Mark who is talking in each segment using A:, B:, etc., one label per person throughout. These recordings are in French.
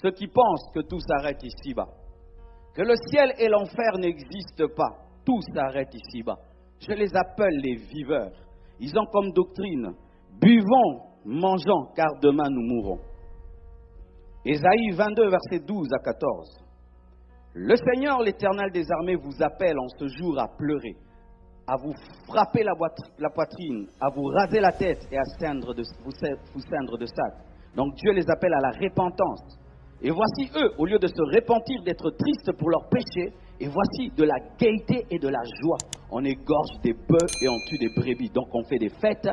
A: ceux qui pensent que tout s'arrête ici-bas, que le ciel et l'enfer n'existent pas, tout s'arrête ici-bas. Je les appelle les viveurs. Ils ont comme doctrine, buvons, mangeons, car demain nous mourrons. Ésaïe 22, versets 12 à 14. Le Seigneur, l'Éternel des armées, vous appelle en ce jour à pleurer, à vous frapper la poitrine, à vous raser la tête et à vous ceindre de sac. Donc Dieu les appelle à la repentance. Et voici eux, au lieu de se repentir, d'être tristes pour leurs péchés, et voici de la gaieté et de la joie. On égorge des bœufs et on tue des brebis. Donc on fait des fêtes,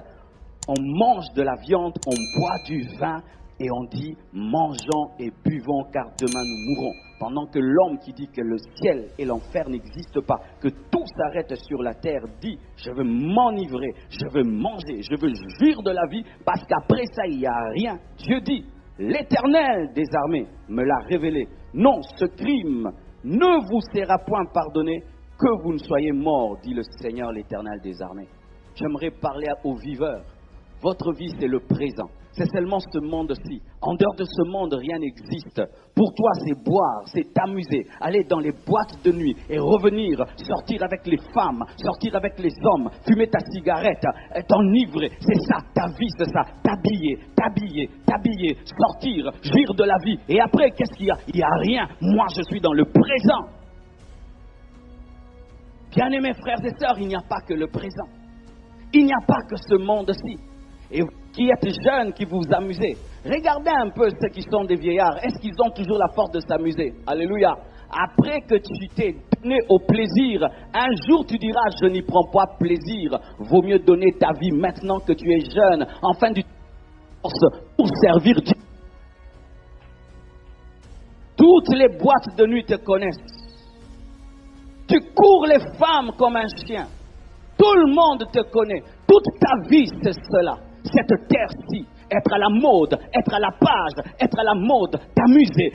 A: on mange de la viande, on boit du vin et on dit mangeons et buvons car demain nous mourrons. Pendant que l'homme qui dit que le ciel et l'enfer n'existent pas, que tout s'arrête sur la terre, dit je veux m'enivrer, je veux manger, je veux jouir de la vie parce qu'après ça il n'y a rien. Dieu dit l'Éternel des armées me l'a révélé. Non, ce crime ne vous sera point pardonné que vous ne soyez morts, dit le Seigneur l'Éternel des armées. J'aimerais parler aux viveurs. Votre vie, c'est le présent. C'est seulement ce monde-ci. En dehors de ce monde, rien n'existe. Pour toi, c'est boire, c'est t'amuser, aller dans les boîtes de nuit et revenir, sortir avec les femmes, sortir avec les hommes, fumer ta cigarette, t'enivrer. C'est ça, ta vie, c'est ça. T'habiller, sortir, jouir de la vie. Et après, qu'est-ce qu'il y a? Il n'y a rien. Moi, je suis dans le présent. Bien-aimés frères et sœurs, il n'y a pas que le présent. Il n'y a pas que ce monde-ci. Et vous qui êtes jeunes, qui vous amusez, regardez un peu ceux qui sont des vieillards. Est-ce qu'ils ont toujours la force de s'amuser? Alléluia. Après que tu t'es donné au plaisir, un jour tu diras, je n'y prends pas plaisir. Vaut mieux donner ta vie maintenant que tu es jeune, enfin du pour servir Dieu. Toutes les boîtes de nuit te connaissent. Tu cours les femmes comme un chien. Tout le monde te connaît. Toute ta vie, c'est cela. Cette terre-ci, être à la mode, être à la page, être à la mode, t'amuser.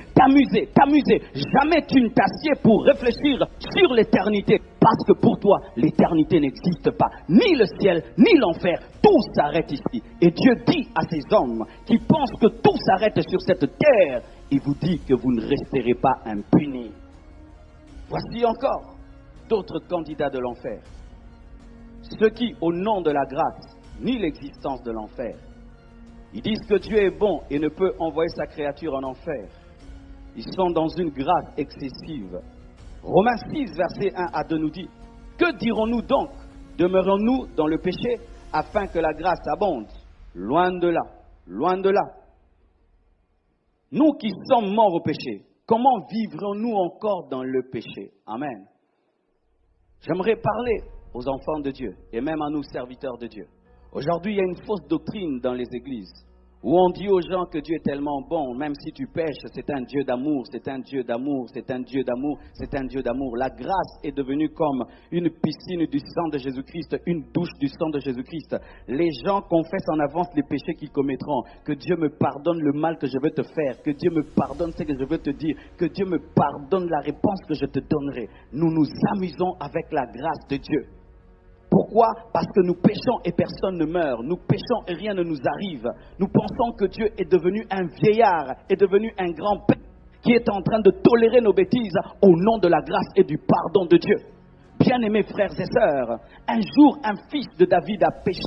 A: Jamais tu ne t'assieds pour réfléchir sur l'éternité. Parce que pour toi, l'éternité n'existe pas. Ni le ciel, ni l'enfer. Tout s'arrête ici. Et Dieu dit à ces hommes qui pensent que tout s'arrête sur cette terre, il vous dit que vous ne resterez pas impunis. Voici encore d'autres candidats de l'enfer. Ceux qui, au nom de la grâce, ni l'existence de l'enfer, ils disent que Dieu est bon et ne peut envoyer sa créature en enfer. Ils sont dans une grâce excessive. Romains 6, verset 1 à 2 nous dit, que dirons-nous donc? Demeurons-nous dans le péché afin que la grâce abonde? Loin de là, loin de là. Nous qui sommes morts au péché, comment vivrons-nous encore dans le péché? Amen. J'aimerais parler aux enfants de Dieu et même à nous serviteurs de Dieu. Aujourd'hui, il y a une fausse doctrine dans les églises où on dit aux gens que Dieu est tellement bon, même si tu pèches, c'est un Dieu d'amour, c'est un Dieu d'amour, c'est un Dieu d'amour, c'est un Dieu d'amour. La grâce est devenue comme une piscine du sang de Jésus-Christ, une douche du sang de Jésus-Christ. Les gens confessent en avance les péchés qu'ils commettront, que Dieu me pardonne le mal que je veux te faire, que Dieu me pardonne ce que je veux te dire, que Dieu me pardonne la réponse que je te donnerai. Nous nous amusons avec la grâce de Dieu. Pourquoi? Parce que nous péchons et personne ne meurt. Nous péchons et rien ne nous arrive. Nous pensons que Dieu est devenu un vieillard, est devenu un grand-père qui est en train de tolérer nos bêtises au nom de la grâce et du pardon de Dieu. Bien-aimés frères et sœurs, un jour un fils de David a péché.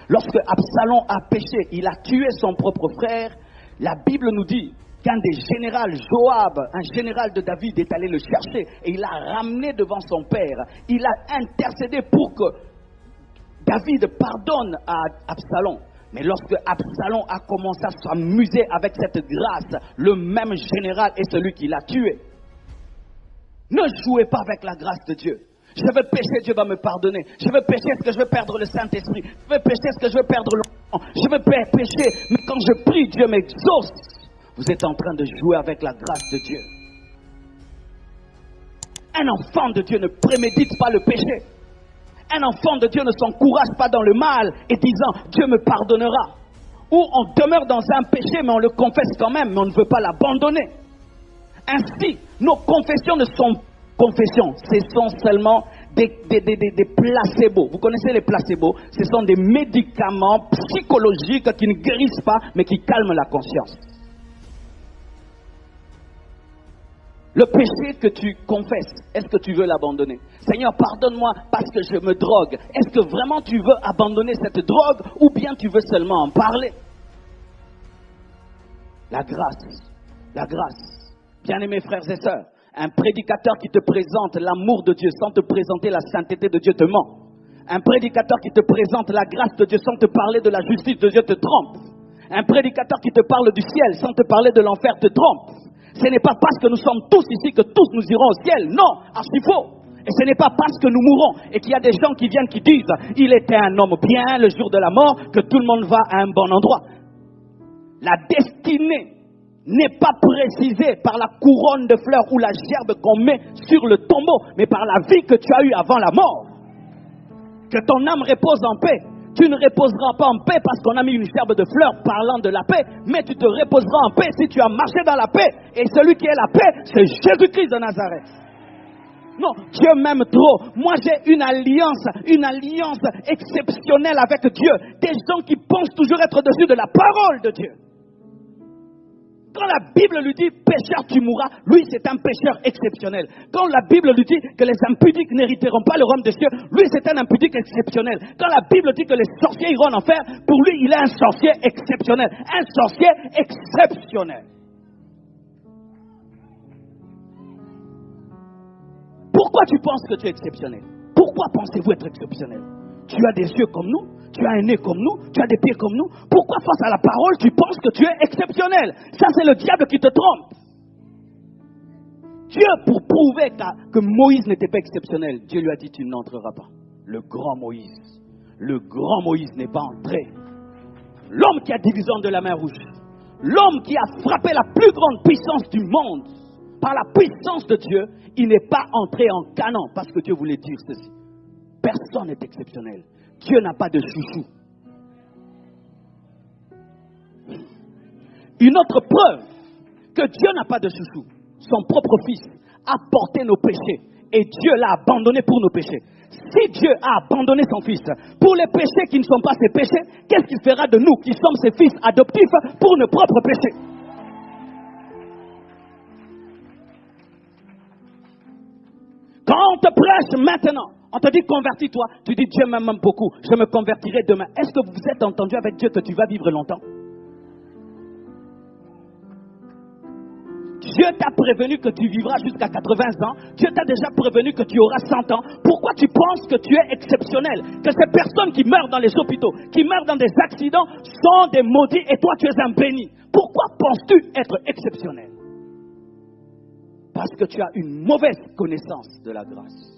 A: Lorsque Absalom a péché, il a tué son propre frère. La Bible nous dit qu'un des généraux, Joab, un général de David, est allé le chercher et il l'a ramené devant son père. Il a intercédé pour que David pardonne à Absalom. Mais lorsque Absalom a commencé à s'amuser avec cette grâce, le même général est celui qui l'a tué. Ne jouez pas avec la grâce de Dieu. Je veux pécher, Dieu va me pardonner. Je veux pécher, est-ce que je veux perdre le Saint-Esprit? Je veux pécher, est-ce que je veux perdre l'enfant? Je veux pécher, mais quand je prie, Dieu m'exauce. Vous êtes en train de jouer avec la grâce de Dieu. Un enfant de Dieu ne prémédite pas le péché. Un enfant de Dieu ne s'encourage pas dans le mal et disant Dieu me pardonnera. Ou on demeure dans un péché mais on le confesse quand même, mais on ne veut pas l'abandonner. Ainsi, nos confessions ne sont pas confessions, ce sont seulement des placebos. Vous connaissez les placebos? Ce sont des médicaments psychologiques qui ne guérissent pas mais qui calment la conscience. Le péché que tu confesses, est-ce que tu veux l'abandonner? Seigneur, pardonne-moi parce que je me drogue. Est-ce que vraiment tu veux abandonner cette drogue ou bien tu veux seulement en parler? La grâce, la grâce. Bien-aimés frères et sœurs, un prédicateur qui te présente l'amour de Dieu sans te présenter la sainteté de Dieu te ment. Un prédicateur qui te présente la grâce de Dieu sans te parler de la justice de Dieu te trompe. Un prédicateur qui te parle du ciel sans te parler de l'enfer te trompe. Ce n'est pas parce que nous sommes tous ici que tous nous irons au ciel. Non, archi faux. Et ce n'est pas parce que nous mourrons et qu'il y a des gens qui viennent qui disent « Il était un homme bien le jour de la mort » que tout le monde va à un bon endroit. La destinée n'est pas précisée par la couronne de fleurs ou la gerbe qu'on met sur le tombeau, mais par la vie que tu as eue avant la mort. Que ton âme repose en paix. Tu ne reposeras pas en paix parce qu'on a mis une gerbe de fleurs parlant de la paix, mais tu te reposeras en paix si tu as marché dans la paix. Et celui qui est la paix, c'est Jésus-Christ de Nazareth. Non, Dieu m'aime trop. Moi, j'ai une alliance exceptionnelle avec Dieu. Des gens qui pensent toujours être dessus de la parole de Dieu. Quand la Bible lui dit pécheur tu mourras, lui c'est un pécheur exceptionnel. Quand la Bible lui dit que les impudiques n'hériteront pas le royaume des cieux, lui c'est un impudique exceptionnel. Quand la Bible dit que les sorciers iront en enfer, pour lui il est un sorcier exceptionnel. Un sorcier exceptionnel. Pourquoi tu penses que tu es exceptionnel? Pourquoi pensez-vous être exceptionnel? Tu as des yeux comme nous, tu as un nez comme nous, tu as des pieds comme nous. Pourquoi face à la parole tu penses que tu es exceptionnel? Ça c'est le diable qui te trompe. Dieu, pour prouver que Moïse n'était pas exceptionnel, Dieu lui a dit tu n'entreras pas. Le grand Moïse n'est pas entré. L'homme qui a divisé de la mer Rouge, l'homme qui a frappé la plus grande puissance du monde, par la puissance de Dieu, il n'est pas entré en Canaan parce que Dieu voulait dire ceci. Personne n'est exceptionnel. Dieu n'a pas de chouchou. Une autre preuve que Dieu n'a pas de chouchou, son propre fils a porté nos péchés et Dieu l'a abandonné pour nos péchés. Si Dieu a abandonné son fils pour les péchés qui ne sont pas ses péchés, qu'est-ce qu'il fera de nous qui sommes ses fils adoptifs pour nos propres péchés? Quand on te prêche maintenant, on te dit convertis-toi, tu dis Dieu m'aime beaucoup, je me convertirai demain. Est-ce que vous êtes entendu avec Dieu que tu vas vivre longtemps? Dieu t'a prévenu que tu vivras jusqu'à 80 ans. Dieu t'a déjà prévenu que tu auras 100 ans. Pourquoi tu penses que tu es exceptionnel? Que ces personnes qui meurent dans les hôpitaux, qui meurent dans des accidents, sont des maudits et toi tu es un béni. Pourquoi penses-tu être exceptionnel? Parce que tu as une mauvaise connaissance de la grâce.